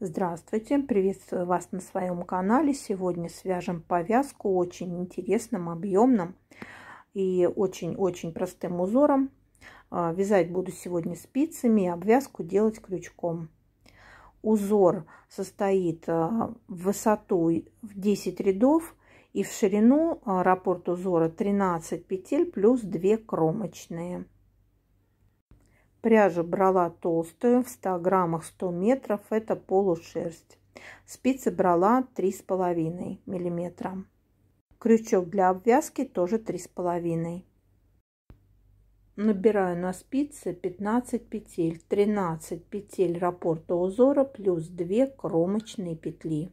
Здравствуйте, приветствую вас на своем канале. Сегодня свяжем повязку очень интересным, объемным и очень-очень простым узором. Вязать буду сегодня спицами, обвязку делать крючком. Узор состоит в высоту в 10 рядов и в ширину раппорт узора 13 петель плюс 2 кромочные. Пряжу брала толстую, в 100 граммах 100 метров, это полушерсть. Спицы брала 3,5 миллиметра. Крючок для обвязки тоже 3,5. Набираю на спицы 15 петель, 13 петель раппорта узора плюс 2 кромочные петли.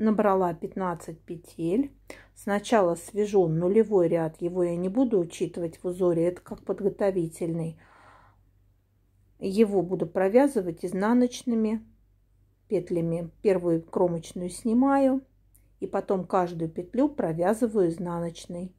Набрала 15 петель. Сначала свяжу нулевой ряд, его я не буду учитывать в узоре, это как подготовительный. Его буду провязывать изнаночными петлями. Первую кромочную снимаю и потом каждую петлю провязываю изнаночной.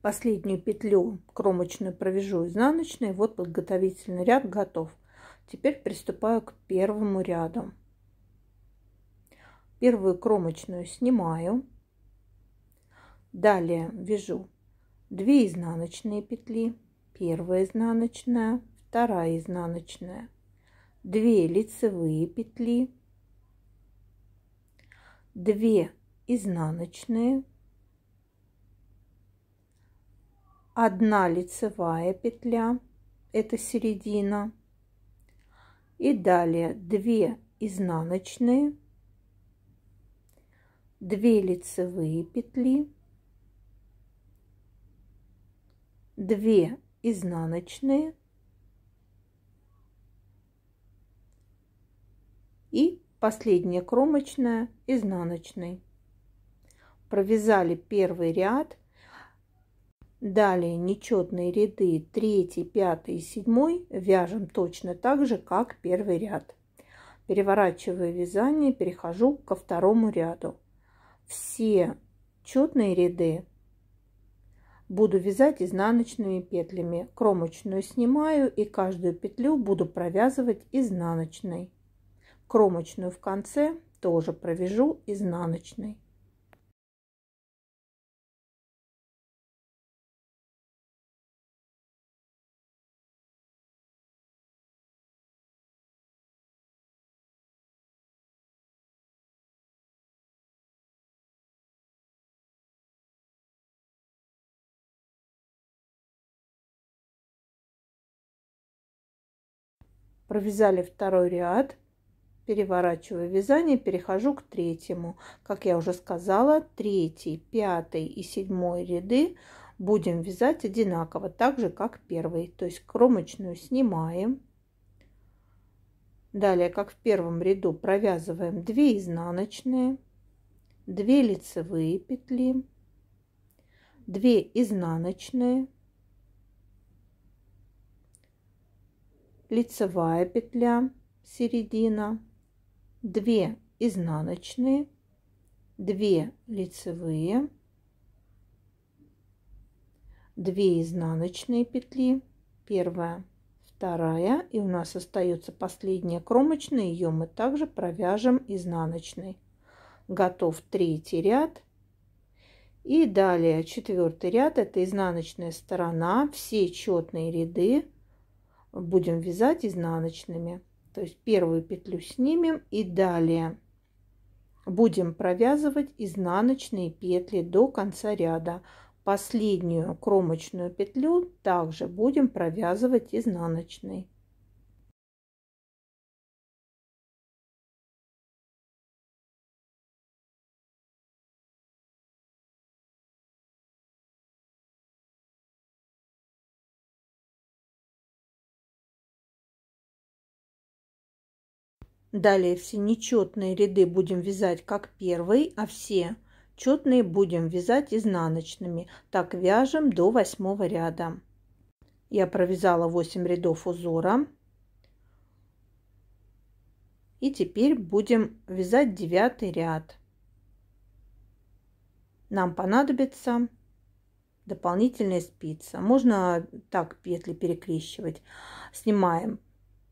Последнюю петлю кромочную провяжу изнаночной. Вот подготовительный ряд готов. Теперь приступаю к первому ряду. Первую кромочную снимаю. Далее вяжу 2 изнаночные петли. Первая изнаночная, вторая изнаночная, 2 лицевые петли, 2 изнаночные, 1 лицевая петля, это середина, и далее 2 изнаночные, 2 лицевые петли, 2 изнаночные и последняя кромочная изнаночной. Провязали первый ряд. Далее нечетные ряды 3, 5 и 7 вяжем точно так же, как первый ряд. Переворачиваю вязание, перехожу ко второму ряду. Все четные ряды буду вязать изнаночными петлями. Кромочную снимаю и каждую петлю буду провязывать изнаночной. Кромочную в конце тоже провяжу изнаночной. Провязали второй ряд, переворачиваю вязание, перехожу к третьему. Как я уже сказала, 3, 5 и 7 ряды будем вязать одинаково, так же как первый. То есть кромочную снимаем. Далее, как в первом ряду, провязываем 2 изнаночные, 2 лицевые петли, 2 изнаночные, лицевая петля, середина, 2 изнаночные, 2 лицевые, 2 изнаночные петли, первая, вторая, и у нас остается последняя кромочная, ее мы также провяжем изнаночной. Готов третий ряд. И далее четвертый ряд, это изнаночная сторона, все четные ряды будем вязать изнаночными. То есть первую петлю снимем и далее будем провязывать изнаночные петли до конца ряда. Последнюю кромочную петлю также будем провязывать изнаночной. Далее все нечетные ряды будем вязать как первый, а все четные будем вязать изнаночными. Так вяжем до 8 ряда. Я провязала 8 рядов узора. И теперь будем вязать 9 ряд. Нам понадобится дополнительная спица. Можно так петли перекрещивать. Снимаем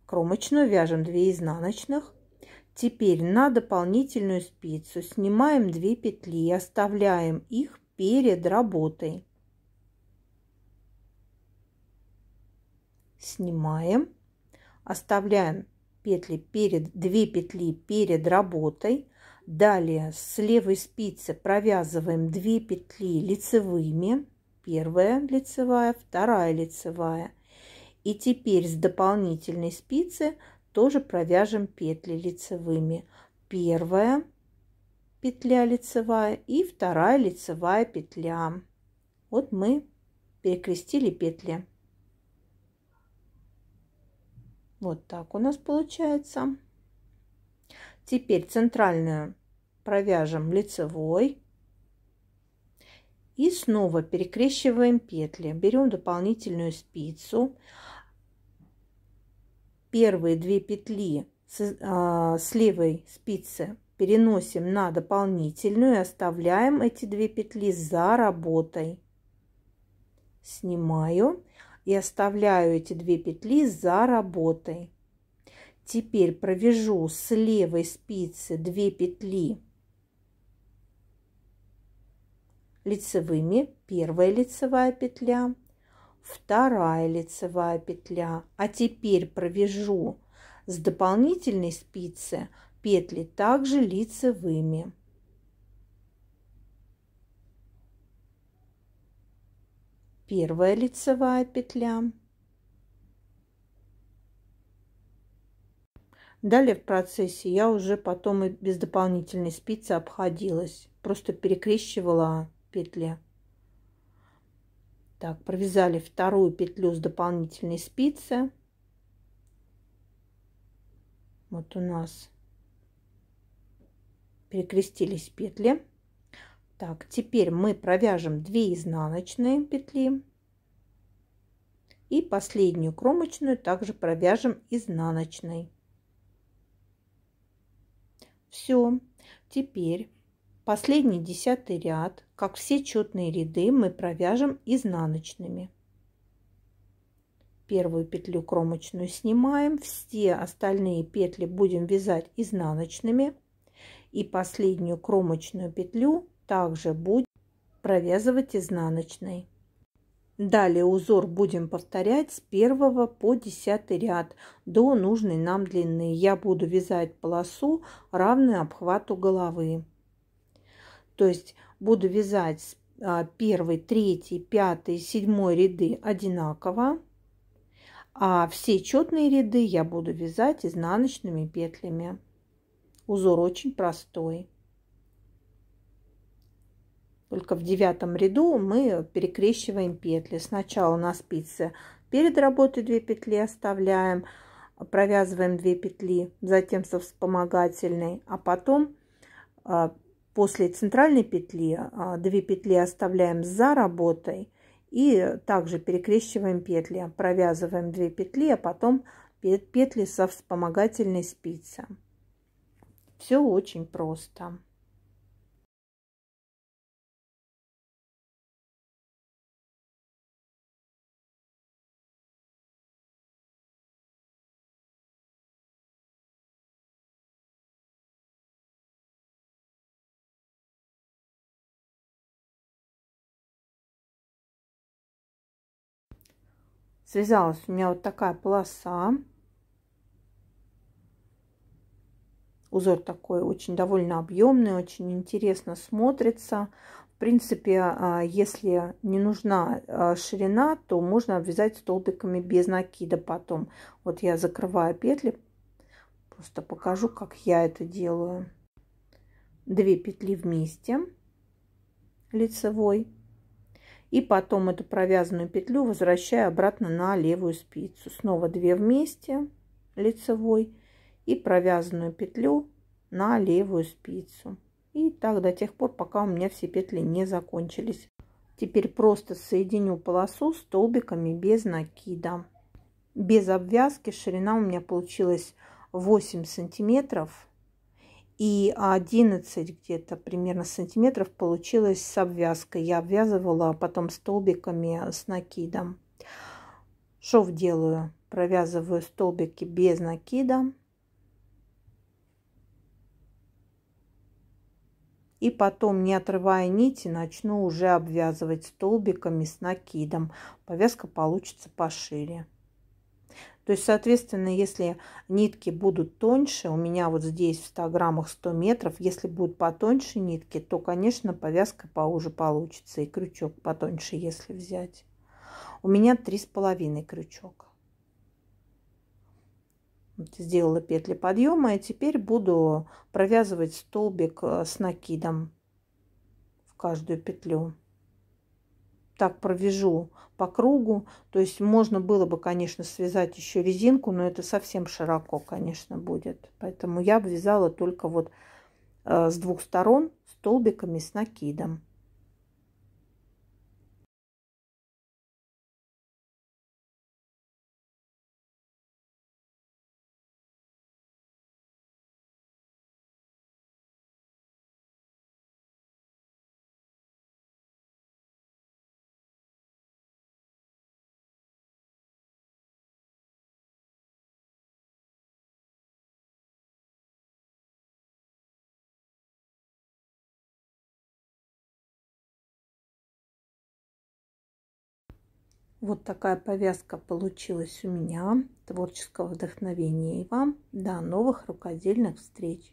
кромочную, вяжем 2 изнаночных. Теперь на дополнительную спицу снимаем 2 петли и оставляем их перед работой. Снимаем, оставляем петли перед 2 петли перед работой. Далее с левой спицы провязываем 2 петли лицевыми. Первая лицевая, вторая лицевая. И теперь с дополнительной спицы тоже провяжем петли лицевыми. Первая петля лицевая и вторая лицевая петля. Вот мы перекрестили петли. Вот так у нас получается. Теперь центральную провяжем лицевой. И снова перекрещиваем петли. Берем дополнительную спицу. Первые 2 петли с левой спицы переносим на дополнительную и оставляем эти 2 петли за работой. Снимаю и оставляю эти 2 петли за работой. Теперь провяжу с левой спицы 2 петли лицевыми. Первая лицевая петля, вторая лицевая петля. А теперь провяжу с дополнительной спицы петли также лицевыми. Первая лицевая петля. Далее в процессе я уже потом и без дополнительной спицы обходилась. Просто перекрещивала петли. Так, провязали вторую петлю с дополнительной спицы. Вот у нас перекрестились петли. Так, теперь мы провяжем 2 изнаночные петли. И последнюю кромочную также провяжем изнаночной. Все. Теперь последний 10 ряд, как все четные ряды, мы провяжем изнаночными. Первую петлю кромочную снимаем, все остальные петли будем вязать изнаночными. И последнюю кромочную петлю также будем провязывать изнаночной. Далее узор будем повторять с 1 по 10 ряд до нужной нам длины. Я буду вязать полосу, равную обхвату головы. То есть буду вязать 1, 3, 5, 7 ряды одинаково, а все четные ряды я буду вязать изнаночными петлями. Узор очень простой. Только в 9 ряду мы перекрещиваем петли. Сначала на спице перед работой 2 петли оставляем, провязываем 2 петли, затем со вспомогательной, а потом после центральной петли 2 петли оставляем за работой и также перекрещиваем петли, провязываем 2 петли, а потом петли со вспомогательной спицы. Все очень просто. Связалась у меня вот такая полоса. Узор такой очень довольно объемный, очень интересно смотрится. В принципе, если не нужна ширина, то можно обвязать столбиками без накида потом. Вот я закрываю петли, просто покажу, как я это делаю. 2 петли вместе лицевой. И потом эту провязанную петлю возвращаю обратно на левую спицу. Снова 2 вместе лицевой и провязанную петлю на левую спицу. И так до тех пор, пока у меня все петли не закончились. Теперь просто соединю полосу столбиками без накида. Без обвязки ширина у меня получилась 8 сантиметров. И 11 где-то примерно сантиметров получилось с обвязкой. Я обвязывала потом столбиками с накидом. Шов делаю. Провязываю столбики без накида. И потом, не отрывая нити, начну уже обвязывать столбиками с накидом. Повязка получится пошире. То есть, соответственно, если нитки будут тоньше, у меня вот здесь в 100 граммах 100 метров, если будут потоньше нитки, то, конечно, повязка поуже получится. И крючок потоньше, если взять. У меня 3,5 крючок. Вот сделала петли подъема, и теперь буду провязывать столбик с накидом в каждую петлю. Так провяжу по кругу. То есть можно было бы, конечно, связать еще резинку, но это совсем широко, конечно, будет. Поэтому я обвязала только вот с 2 сторон столбиками с накидом. Вот такая повязка получилась у меня. Творческого вдохновения и вам. До новых рукодельных встреч!